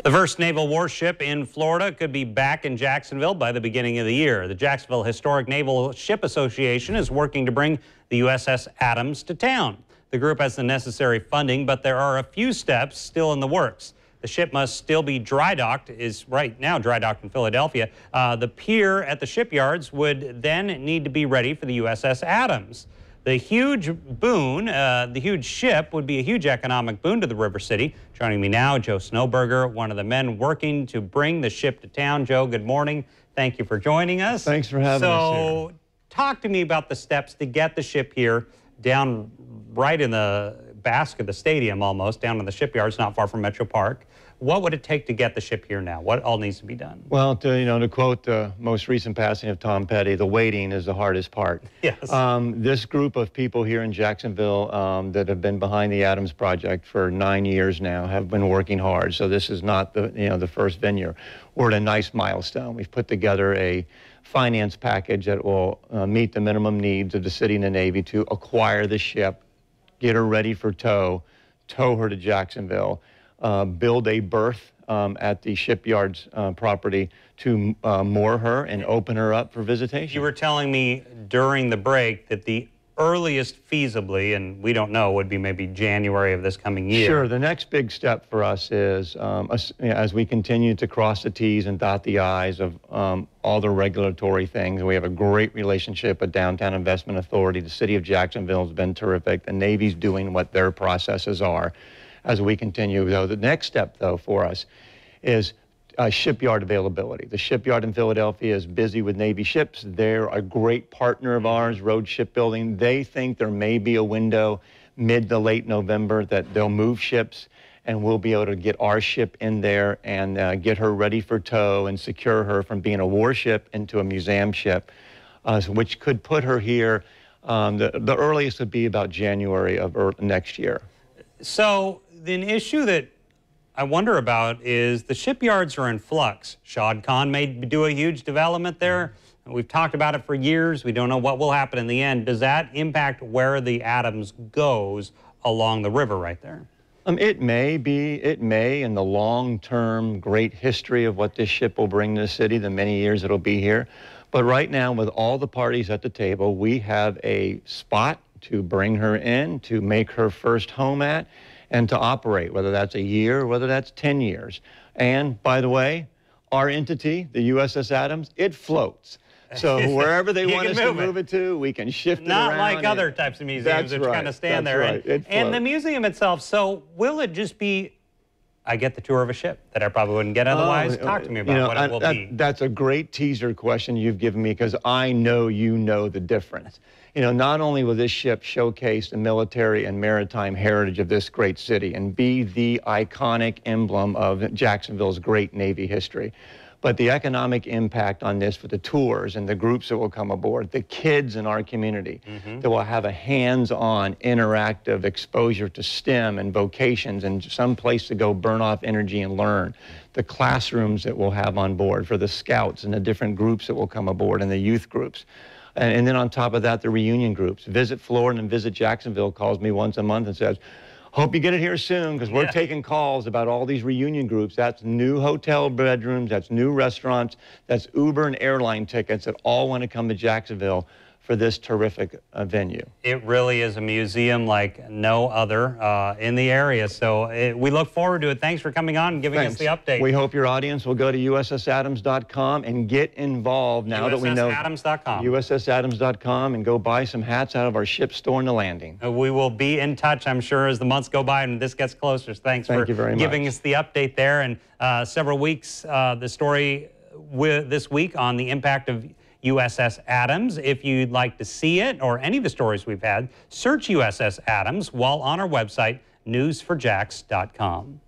The first naval warship in Florida could be back in Jacksonville by the beginning of the year. The Jacksonville Historic Naval Ship Association is working to bring the USS Adams to town. The group has the necessary funding, but there are a few steps still in the works. The ship must still be dry docked, is right now dry docked in Philadelphia. The pier at the shipyards would then need to be ready for the USS Adams. The huge boon, the huge ship would be a huge economic boon to the River City. Joining me now, Joe Snowburger, one of the men working to bring the ship to town. Joe, good morning. Thank you for joining us. Thanks for having us here. So, talk to me about the steps to get the ship here down right in the basque of the stadium almost, down in the shipyards not far from Metro Park. What would it take to get the ship here now? What all needs to be done? Well, to quote the most recent passing of Tom Petty, the waiting is the hardest part. Yes. This group of people here in Jacksonville that have been behind the Adams project for 9 years now have been working hard. So this is not the first venue. We're at a nice milestone. We've put together a finance package that will meet the minimum needs of the city and the Navy to acquire the ship, get her ready for tow her to Jacksonville, build a berth at the shipyard's property to moor her and open her up for visitation. You were telling me during the break that the earliest feasibly, and we don't know, would be maybe January of this coming year. Sure. The next big step for us is as we continue to cross the T's and dot the I's of all the regulatory things. We have a great relationship with Downtown Investment Authority. The city of Jacksonville has been terrific. The Navy's doing what their processes are as we continue. Though the next step, though, for us is shipyard availability. The shipyard in Philadelphia is busy with Navy ships. They're a great partner of ours, Road Shipbuilding. They think there may be a window mid to late November that they'll move ships and we'll be able to get our ship in there and get her ready for tow and secure her from being a warship into a museum ship, which could put her here. The earliest would be about January of next year. So an issue that I wonder about is the shipyards are in flux. Shad Khan may do a huge development there. We've talked about it for years. We don't know what will happen in the end. Does that impact where the Adams goes along the river right there? It may in the long-term great history of what this ship will bring to the city, the many years it'll be here. But right now, with all the parties at the table, we have a spot to bring her in, to make her first home at, and to operate, whether that's a year or whether that's 10 years. And by the way, our entity, the USS Adams, it floats. So wherever they want us to move it to, we can shift it around. Not like other types of museums that kind of stand there. And the museum itself, so will it just be, I get the tour of a ship that I probably wouldn't get otherwise? Talk to me about what it will be. That's a great teaser question you've given me because I know you know the difference. Not only will this ship showcase the military and maritime heritage of this great city and be the iconic emblem of Jacksonville's great Navy history, but the economic impact on this for the tours and the groups that will come aboard, the kids in our community that will have a hands-on, interactive exposure to STEM and vocations and some place to go burn off energy and learn, the classrooms that we'll have on board for the scouts and the different groups that will come aboard and the youth groups. And then on top of that, the reunion groups. Visit Florida and Visit Jacksonville calls me once a month and says, hope you get it here soon because we're taking calls about all these reunion groups. That's new hotel bedrooms, that's new restaurants, that's Uber and airline tickets that all want to come to Jacksonville for this terrific venue. It really is a museum like no other in the area. So we look forward to it. Thanks for coming on and giving us the update. We hope your audience will go to USSAdams.com and get involved now that we know. USSAdams.com. USSAdams.com and go buy some hats out of our ship store in the landing. We will be in touch, I'm sure, as the months go by and this gets closer. Thank you very much. Giving us the update there. And several weeks, the story this week on the impact of USS Adams. If you'd like to see it or any of the stories we've had, search USS Adams while on our website, newsforjax.com.